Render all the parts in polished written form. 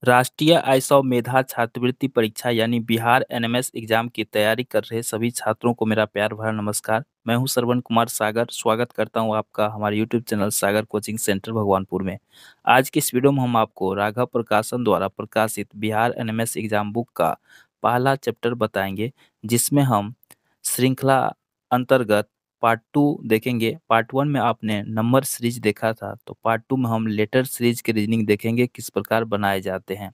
राष्ट्रीय आयसव मेधा छात्रवृत्ति परीक्षा यानी बिहार एनएमएस एग्जाम की तैयारी कर रहे सभी छात्रों को मेरा प्यार भरा नमस्कार। मैं हूं श्रवण कुमार सागर। स्वागत करता हूं आपका हमारे यूट्यूब चैनल सागर कोचिंग सेंटर भगवानपुर में। आज की इस वीडियो में हम आपको राघव प्रकाशन द्वारा प्रकाशित बिहार एनएमएस एग्जाम बुक का पहला चैप्टर बताएंगे, जिसमें हम श्रृंखला अंतर्गत पार्ट 2 देखेंगे। पार्ट 1 में आपने नंबर सीरीज देखा था, तो पार्ट 2 में हम लेटर सीरीज के रीजनिंग देखेंगे किस प्रकार बनाए जाते हैं।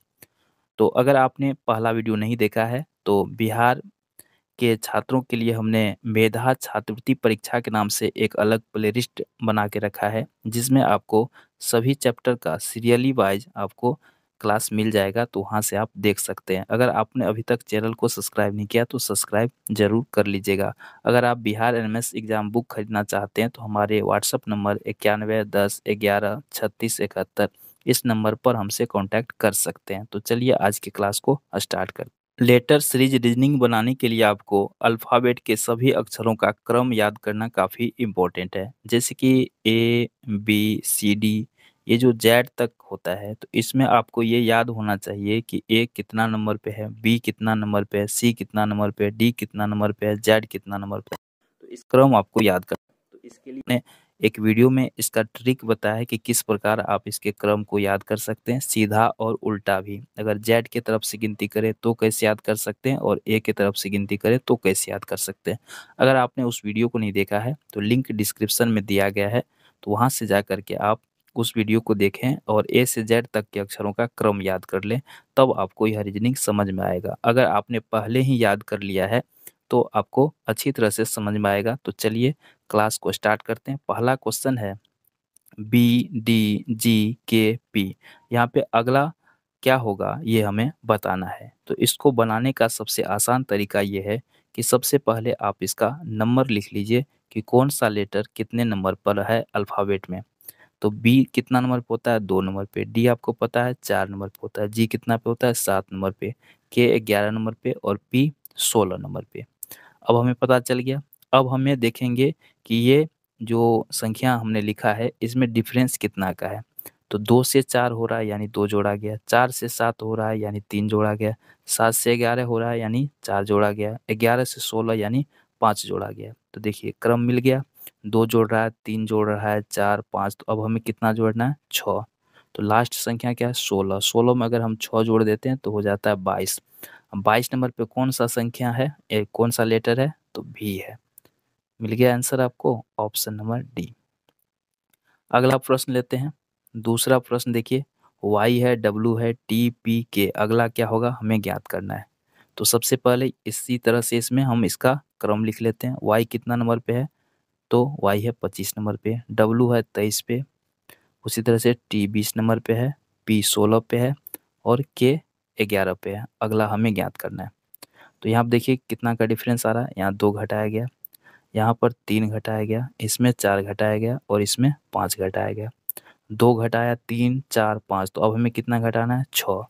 तो अगर आपने पहला वीडियो नहीं देखा है तो बिहार के छात्रों के लिए हमने मेधा छात्रवृत्ति परीक्षा के नाम से एक अलग प्लेलिस्ट बना के रखा है, जिसमें आपको सभी चैप्टर का सीरियली वाइज आपको क्लास मिल जाएगा, तो वहाँ से आप देख सकते हैं। अगर आपने अभी तक चैनल को सब्सक्राइब नहीं किया तो सब्सक्राइब जरूर कर लीजिएगा। अगर आप बिहार एनएमएस एग्जाम बुक खरीदना चाहते हैं तो हमारे व्हाट्सएप नंबर 9110113671 इस नंबर पर हमसे कांटेक्ट कर सकते हैं। तो चलिए आज की क्लास को स्टार्ट करते हैं। लेटर सीरीज रीजनिंग बनाने के लिए आपको अल्फ़ाबेट के सभी अक्षरों का क्रम याद करना काफ़ी इम्पोर्टेंट है। जैसे कि ए बी सी डी, ये जो जेड तक होता है, तो इसमें आपको ये याद होना चाहिए कि ए कितना नंबर पे है, बी कितना नंबर पे है, सी कितना नंबर पे है, डी कितना नंबर पे है, जेड कितना नंबर पे है। तो इस क्रम आपको याद करना है। तो इसके लिए मैंने एक वीडियो में इसका ट्रिक बताया है कि किस प्रकार आप इसके क्रम को याद कर सकते हैं, सीधा और उल्टा भी। अगर जेड की तरफ से गिनती करें तो कैसे याद कर सकते हैं, और ए की तरफ से गिनती करें तो कैसे याद कर सकते हैं। अगर आपने उस वीडियो को नहीं देखा है तो लिंक डिस्क्रिप्शन में दिया गया है, तो वहाँ से जा करके आप उस वीडियो को देखें और ए से जेड तक के अक्षरों का क्रम याद कर लें, तब आपको यह रीजनिंग समझ में आएगा। अगर आपने पहले ही याद कर लिया है तो आपको अच्छी तरह से समझ में आएगा। तो चलिए क्लास को स्टार्ट करते हैं। पहला क्वेश्चन है बी डी जी के पी। यहाँ पे अगला क्या होगा ये हमें बताना है। तो इसको बनाने का सबसे आसान तरीका ये है कि सबसे पहले आप इसका नंबर लिख लीजिए कि कौन सा लेटर कितने नंबर पर है अल्फ़ाबेट में। तो बी कितना नंबर पे होता है, 2 नंबर पे। डी आपको पता है 4 नंबर पे होता है। जी कितना पे होता है, 7 नंबर पे। के 11 नंबर पे और पी 16 नंबर पे। अब हमें पता चल गया। अब हमें देखेंगे कि ये जो संख्या हमने लिखा है इसमें डिफरेंस कितना का है। तो 2 से 4 हो रहा है यानी 2 जोड़ा गया, 4 से 7 हो रहा है यानी 3 जोड़ा गया, 7 से 11 हो रहा है यानी 4 जोड़ा गया, 11 से 16 यानी 5 जोड़ा गया। तो देखिए क्रम मिल गया। 2 जोड़ रहा है, 3 जोड़ रहा है, 4, 5, तो अब हमें कितना जोड़ना है, 6। तो लास्ट संख्या क्या है, 16। 16 में अगर हम 6 जोड़ देते हैं तो हो जाता है 22। अब 22 नंबर पे कौन सा संख्या है, कौन सा लेटर है, तो भी है। मिल गया आंसर आपको, ऑप्शन नंबर डी। अगला प्रश्न लेते हैं। दूसरा प्रश्न देखिए, वाई है, डब्लू है, टी पी के, अगला क्या होगा हमें ज्ञात करना है। तो सबसे पहले इसी तरह से इसमें हम इसका क्रम लिख लेते हैं। वाई कितना नंबर पे है, तो वाई है 25 नंबर पे, डब्लू है 23 पे, उसी तरह से टी 20 नंबर पे है, पी 16 पे है और के 11 पे है। अगला हमें ज्ञात करना है। तो यहाँ आप देखिए कितना का डिफरेंस आ रहा है। यहाँ 2 घटाया गया, यहाँ पर 3 घटाया गया, इसमें 4 घटाया गया और इसमें 5 घटाया गया। 2 घटाया 3, 4, 5, तो अब हमें कितना घटाना है, 6।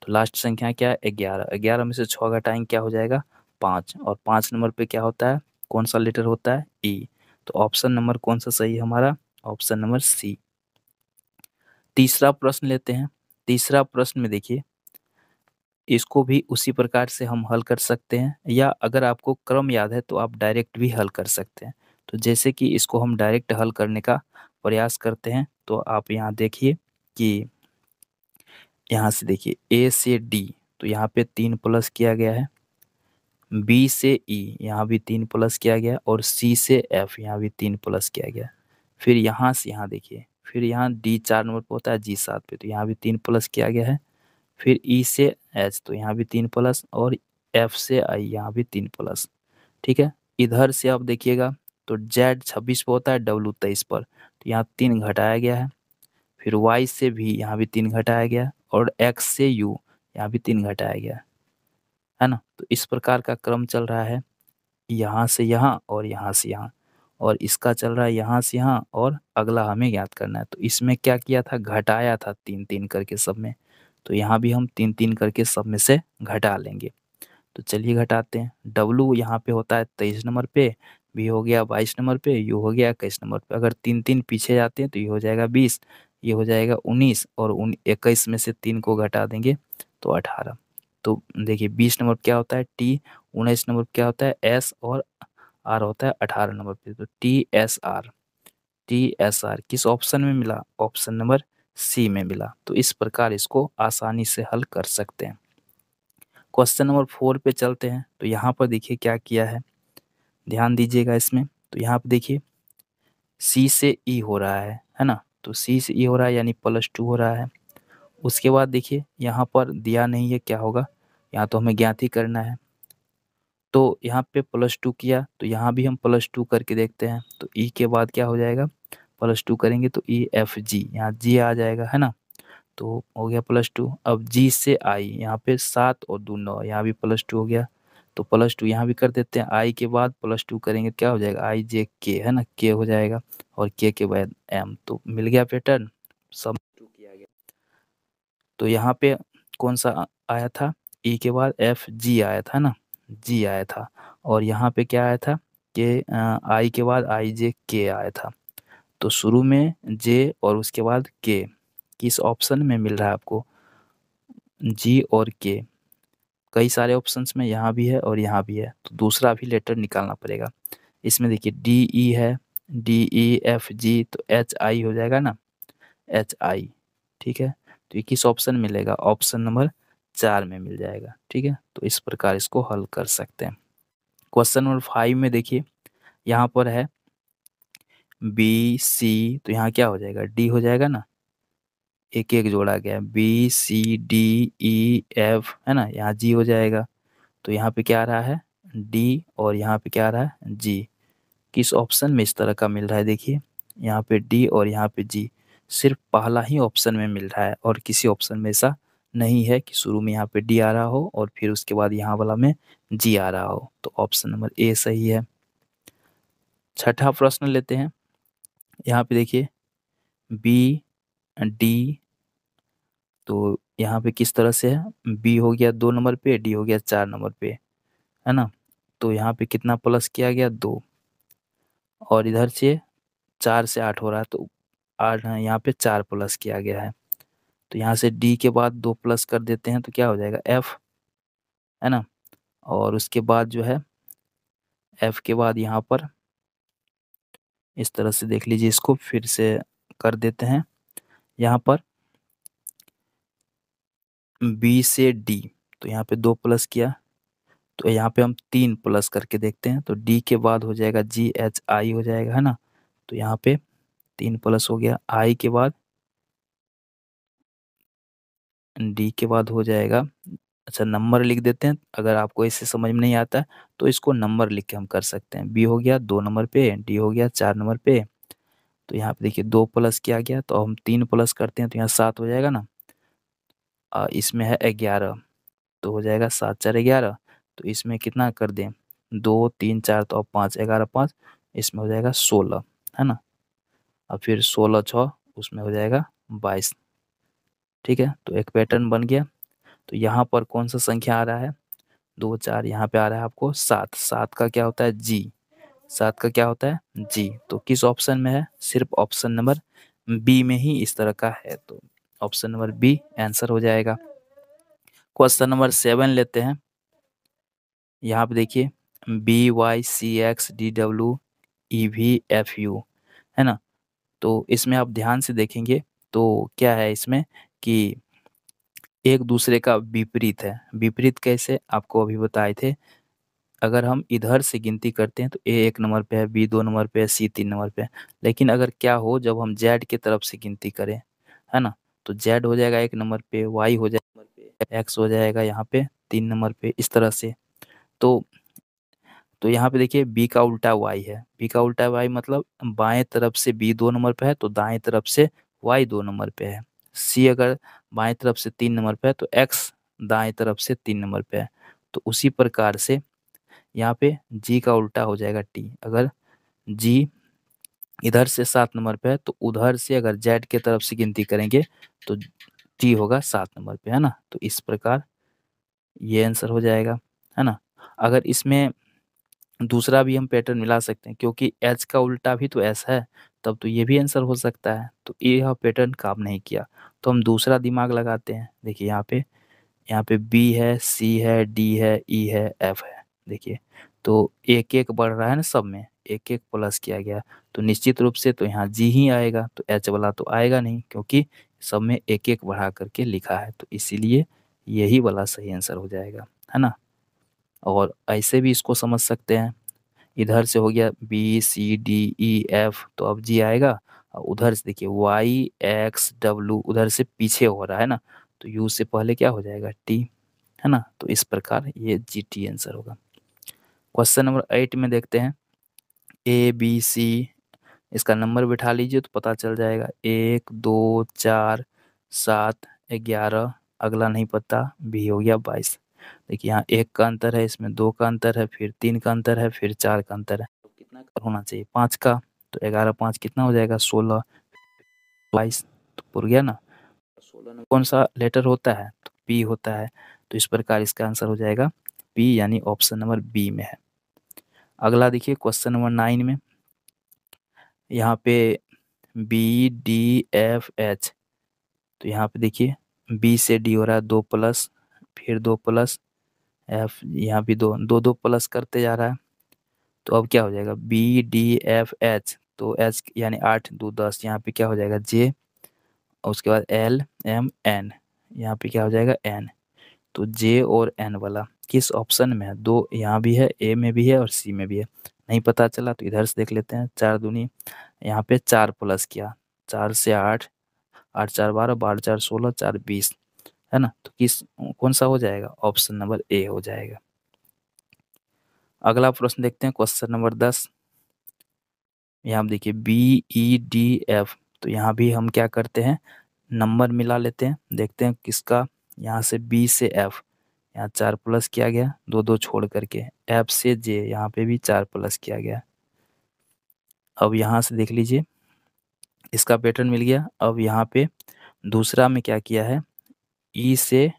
तो लास्ट संख्या क्या है, 11। 11 में से 6 घटाएंगे क्या हो जाएगा, 5। और 5 नंबर पे क्या होता है, कौन सा लेटर होता है, ई। तो ऑप्शन नंबर कौन सा सही है हमारा, ऑप्शन नंबर सी। तीसरा प्रश्न लेते हैं। तीसरा प्रश्न में देखिए, इसको भी उसी प्रकार से हम हल कर सकते हैं, या अगर आपको क्रम याद है तो आप डायरेक्ट भी हल कर सकते हैं। तो जैसे कि इसको हम डायरेक्ट हल करने का प्रयास करते हैं, तो आप यहाँ देखिए कि यहाँ से देखिए ए से डी, तो यहाँ पे 3 प्लस किया गया है, बी से ई यहाँ भी 3 प्लस किया गया, और सी से एफ यहाँ भी 3 प्लस किया गया। फिर यहाँ से यहाँ देखिए, फिर यहाँ डी 4 नंबर पे होता है, जी 7 पे, तो यहाँ भी 3 प्लस किया गया है। फिर ई से एच, तो यहाँ भी 3 प्लस, और एफ से आई यहाँ भी 3 प्लस। ठीक है। इधर से आप देखिएगा तो जेड 26 पे होता है, डब्लू 23 पर, तो यहाँ 3 घटाया गया है। फिर वाई से भी यहाँ भी 3 घटाया गया, और एक्स से यू यहाँ भी 3 घटाया गया है ना। तो इस प्रकार का क्रम चल रहा है, यहाँ से यहाँ और यहाँ से यहाँ, और इसका चल रहा है यहाँ से यहाँ, और अगला हमें याद करना है। तो इसमें क्या किया था, घटाया था 3-3 करके सब में, तो यहाँ भी हम 3-3 करके सब में से घटा लेंगे। तो चलिए घटाते हैं। डब्लू यहाँ पे होता है 23 नंबर पे, बी हो गया 22 नंबर पे, यू हो गया 21 नंबर पे। अगर 3-3 पीछे जाते हैं तो ये हो जाएगा 20, ये हो जाएगा 19 और 21 में से 3 को घटा देंगे तो 18। तो देखिए 20 नंबर क्या होता है टी, 19 नंबर क्या होता है एस और आर होता है 18 नंबर पे। तो TSR, TSR किस ऑप्शन में मिला? ऑप्शन नंबर सी में मिला। तो इस प्रकार इसको आसानी से हल कर सकते हैं। क्वेश्चन नंबर 4 पे चलते हैं। तो यहाँ पर देखिए क्या किया है, ध्यान दीजिएगा इसमें। तो यहाँ पे देखिए सी से ई हो रहा है ना। तो सी से ई हो रहा है यानी +2 हो रहा है। उसके बाद देखिए यहाँ पर दिया नहीं है, क्या होगा, यहाँ तो हमें ज्ञात ही करना है। तो यहाँ पे +2 किया तो यहाँ भी हम +2 करके देखते हैं। तो ई के बाद क्या हो जाएगा, +2 करेंगे तो EFG, यहाँ जी आ जाएगा है ना। तो हो गया +2। अब जी से आई, यहाँ पे 7 और 2 9, यहाँ भी +2 हो गया। तो +2 यहाँ भी कर देते हैं। आई के बाद +2 करेंगे क्या हो जाएगा, IJK है ना, के हो जाएगा और के बाद एम। तो मिल गया पैटर्न, सब किया गया। तो यहाँ पे कौन सा आया था, ई के बाद FG आया था ना, जी आया था। और यहाँ पे क्या आया था, के, आई के बाद IJK आया था। तो शुरू में जे और उसके बाद के, किस ऑप्शन में मिल रहा है आपको, जी और के। कई सारे ऑप्शंस में यहाँ भी है और यहाँ भी है, तो दूसरा भी लेटर निकालना पड़ेगा। इसमें देखिए DE है, DEFG, तो HI हो जाएगा ना, HI। ठीक है, तो ये किस ऑप्शन में मिलेगा, ऑप्शन नंबर 4 में मिल जाएगा। ठीक है, तो इस प्रकार इसको हल कर सकते हैं। क्वेश्चन नंबर 5 में देखिए यहाँ पर है BC, तो यहाँ क्या हो जाएगा, D हो जाएगा ना, एक एक जोड़ा गया, BCDEF है ना, यहाँ जी हो जाएगा। तो यहाँ पे क्या आ रहा है, डी, और यहाँ पे क्या आ रहा है, जी। किस ऑप्शन में इस तरह का मिल रहा है, देखिए यहाँ पे डी और यहाँ पे जी, सिर्फ पहला ही ऑप्शन में मिल रहा है और किसी ऑप्शन में ऐसा नहीं है कि शुरू में यहाँ पे डी आ रहा हो और फिर उसके बाद यहाँ वाला में जी आ रहा हो। तो ऑप्शन नंबर ए सही है। छठा प्रश्न लेते हैं। यहाँ पे देखिए BD, तो यहाँ पे किस तरह से है, बी हो गया 2 नंबर पे, डी हो गया 4 नंबर पे है ना। तो यहाँ पे कितना प्लस किया गया, 2, और इधर से 4 से 8 हो रहा है तो 8 यहाँ पे 4 प्लस किया गया है। तो यहाँ से डी के बाद 2 प्लस कर देते हैं तो क्या हो जाएगा, एफ है ना। और उसके बाद जो है एफ के बाद यहाँ पर इस तरह से देख लीजिए, इसको फिर से कर देते हैं। यहाँ पर बी से डी, तो यहाँ पे 2 प्लस किया, तो यहाँ पे हम 3 प्लस करके देखते हैं। तो डी के बाद हो जाएगा GHI हो जाएगा है ना। तो यहाँ पे 3 प्लस हो गया, आई के बाद डी के बाद हो जाएगा, अच्छा नंबर लिख देते हैं। अगर आपको इससे समझ में नहीं आता है तो इसको नंबर लिख के हम कर सकते हैं। बी हो गया 2 नंबर पे, डी हो गया 4 नंबर पे। तो यहाँ पे देखिए 2 प्लस किया गया तो हम 3 प्लस करते हैं तो यहाँ 7 हो जाएगा ना। इसमें है 11, तो हो जाएगा 7 4 11। तो इसमें कितना कर दें, 2 3 4, तो अब 5 11 5, इसमें हो जाएगा 16 है ना। अब फिर 16 6, उसमें हो जाएगा 22। ठीक है, तो एक पैटर्न बन गया। तो यहाँ पर कौन सा संख्या आ रहा है, 2 4, यहाँ पे आ रहा है आपको 7। 7 का क्या होता है, जी। 7 का क्या होता है, जी। तो किस ऑप्शन में है, सिर्फ ऑप्शन नंबर बी में ही इस तरह का है। तो ऑप्शन नंबर बी आंसर हो जाएगा। क्वेश्चन नंबर 7 लेते हैं। यहाँ पे देखिए BYCXDWEVFU है ना। तो इसमें आप ध्यान से देखेंगे तो क्या है इसमें कि एक दूसरे का विपरीत है। विपरीत कैसे, आपको अभी बताए थे। अगर हम इधर से गिनती करते हैं तो ए 1 नंबर पे है, बी 2 नंबर पे है, सी 3 नंबर पे है। लेकिन अगर क्या हो, जब हम जेड की तरफ से गिनती करें है ना, तो जेड हो जाएगा 1 नंबर पे, वाई हो जाएगा नंबर पे, एक्स हो जाएगा यहाँ पे 3 नंबर पे, इस तरह से। तो यहाँ पे देखिए बी का उल्टा वाई है। बी का उल्टा वाई मतलब बाएं तरफ से बी 2 नंबर पे है तो दाएं तरफ से वाई 2 नंबर पे है। सी अगर बाएं तरफ से 3 नंबर पे है तो एक्स दाएं तरफ से 3 नंबर पे है। तो उसी प्रकार से यहाँ पे जी का उल्टा हो जाएगा टी। अगर जी इधर से 7 नंबर पे है तो उधर से अगर जेड के तरफ से गिनती करेंगे तो टी होगा 7 नंबर पे है ना। तो इस प्रकार ये आंसर हो जाएगा है ना। अगर इसमें दूसरा भी हम पैटर्न मिला सकते हैं क्योंकि एच का उल्टा भी तो एस है, तब तो ये भी आंसर हो सकता है। तो यह पैटर्न काम नहीं किया, तो हम दूसरा दिमाग लगाते हैं। देखिए यहाँ पे बी है, सी है, डी है, ई है, एफ है। देखिए तो एक एक बढ़ रहा है ना, सब में एक एक प्लस किया गया, तो निश्चित रूप से तो यहाँ जी ही आएगा, तो एच वाला तो आएगा नहीं, क्योंकि सब में एक एक बढ़ा करके लिखा है, तो इसीलिए यही वाला सही आंसर हो जाएगा, है ना। और ऐसे भी इसको समझ सकते हैं, इधर से हो गया B C D E F, तो अब जी आएगा। और उधर से देखिए वाई एक्स डब्लू, उधर से पीछे हो रहा है ना, तो यू से पहले क्या हो जाएगा, टी, है ना। तो इस प्रकार ये जी टी आंसर होगा। क्वेश्चन नंबर 8 में देखते हैं, ए बी सी, इसका नंबर बिठा लीजिए तो पता चल जाएगा, 1 2 4 7 11, अगला नहीं पता, बी हो गया 22। देखिए यहाँ 1 का अंतर है, इसमें 2 का अंतर है, फिर 3 का अंतर है, फिर 4 का अंतर है, तो कितना का होना चाहिए, 5 का। तो 11 5 कितना हो जाएगा, 16, 22, तो पुर गया ना। 16 में कौन सा लेटर होता है, तो पी होता है, तो इस प्रकार इसका आंसर हो जाएगा पी, यानी ऑप्शन नंबर बी में है। अगला देखिए क्वेश्चन नंबर 9 में, यहाँ पे बी डी एफ एच, तो यहाँ पे देखिए बी से डी हो रहा है 2 प्लस, फिर 2 प्लस, एफ यहाँ भी 2 2 2 प्लस करते जा रहा है, तो अब क्या हो जाएगा, बी डी एफ एच, तो एच यानी 8 2 10, यहाँ पे क्या हो जाएगा जे, और उसके बाद एल एम एन, यहाँ पे क्या हो जाएगा एन। तो जे और एन वाला किस ऑप्शन में है, दो यहाँ भी है, ए में भी है और सी में भी है, नहीं पता चला तो इधर से देख लेते हैं। 4 दूनी, यहाँ पे 4 प्लस किया, 4 से 8, 8 4 12, 12 4 16, 4 20, है ना। तो किस कौन सा हो जाएगा, ऑप्शन नंबर ए हो जाएगा। अगला प्रश्न देखते हैं क्वेश्चन नंबर 10। यहाँ देखिए बी ई डी एफ, तो यहाँ भी हम क्या करते हैं, नंबर मिला लेते हैं, देखते हैं किसका। यहाँ से बी से एफ, यहाँ 4 प्लस किया गया, 2 2 छोड़ करके, एफ से जे, यहाँ पे भी 4 प्लस किया गया। अब यहाँ से देख लीजिए इसका पैटर्न मिल गया। अब यहाँ पे दूसरा में क्या किया है, ई से,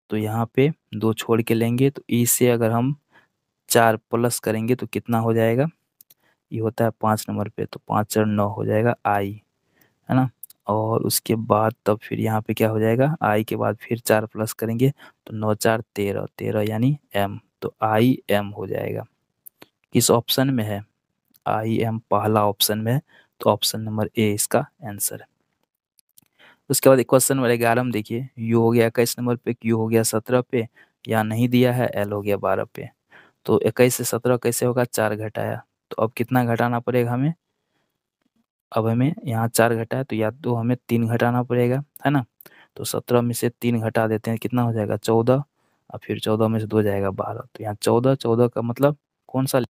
तो यहाँ पे 2 छोड़ के लेंगे, तो ई से अगर हम 4 प्लस करेंगे तो कितना हो जाएगा, ये होता है 5 नंबर पे, तो 5 4 9 हो जाएगा आई, है ना। और उसके बाद तब फिर यहाँ पे क्या हो जाएगा, आई के बाद फिर 4 प्लस करेंगे, तो 9 4 13, 13 यानी एम, तो आई एम हो जाएगा। किस ऑप्शन में है, आई एम पहला ऑप्शन में है, तो ऑप्शन नंबर ए इसका आंसर है। उसके बाद क्वेश्चन नंबर 11 में देखिए, यू हो गया 21 नंबर पे, क्यू हो गया 17 पे, या नहीं दिया है, एल हो गया 12 पे। तो 21 से 17 कैसे होगा, 4 घटाया, तो अब कितना घटाना पड़ेगा हमें, अब हमें यहाँ 4 घटाया, तो या तो हमें 3 घटाना पड़ेगा, है ना। तो 17 में से 3 घटा देते हैं, कितना हो जाएगा 14, और फिर 14 में से 2 जाएगा 12, तो यहाँ 14 14 का मतलब कौन सा,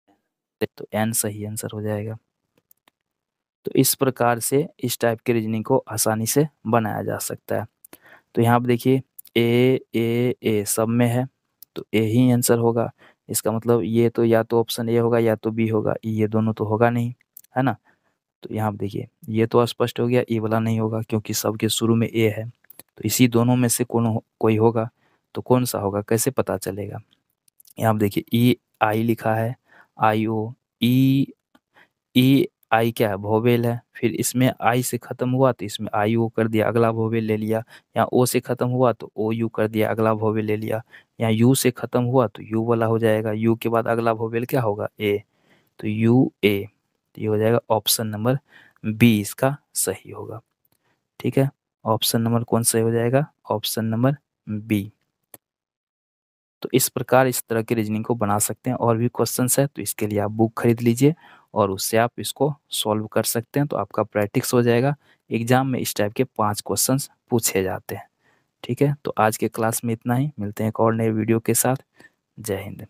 तो एन सही आंसर हो जाएगा। तो इस प्रकार से इस टाइप के रीजनिंग को आसानी से बनाया जा सकता है। तो यहाँ पे देखिए ए सब में है, तो ए ही आंसर होगा। इसका मतलब ये तो या तो ऑप्शन ए होगा या तो बी होगा, ये दोनों तो होगा नहीं, है ना। तो यहाँ पे देखिए ये तो स्पष्ट हो गया, ए वाला नहीं होगा क्योंकि सबके शुरू में ए है, तो इसी दोनों में से कोई होगा, तो कौन सा होगा कैसे पता चलेगा। यहाँ पे देखिए ई आई लिखा है, आई ओ, ई ई आई क्या है, वोवेल है, फिर इसमें आई से खत्म हुआ तो इसमें आई ओ कर दिया, अगला वोवेल ले लिया। यहाँ ओ से खत्म हुआ तो ओ यू कर दिया, अगला वोवेल ले लिया। यहाँ यू से खत्म हुआ तो यू वाला हो जाएगा, यू के बाद अगला वोवेल क्या होगा, ए, तो यू ए, तो ये हो जाएगा ऑप्शन नंबर बी इसका सही होगा। ठीक है, ऑप्शन नंबर कौन सही हो जाएगा, ऑप्शन नंबर बी। तो इस प्रकार इस तरह की रीजनिंग को बना सकते हैं। और भी क्वेश्चंस है तो इसके लिए आप बुक खरीद लीजिए और उससे आप इसको सॉल्व कर सकते हैं, तो आपका प्रैक्टिस हो जाएगा। एग्जाम में इस टाइप के 5 क्वेश्चंस पूछे जाते हैं। ठीक है, तो आज के क्लास में इतना ही, मिलते हैं एक और नए वीडियो के साथ। जय हिंद।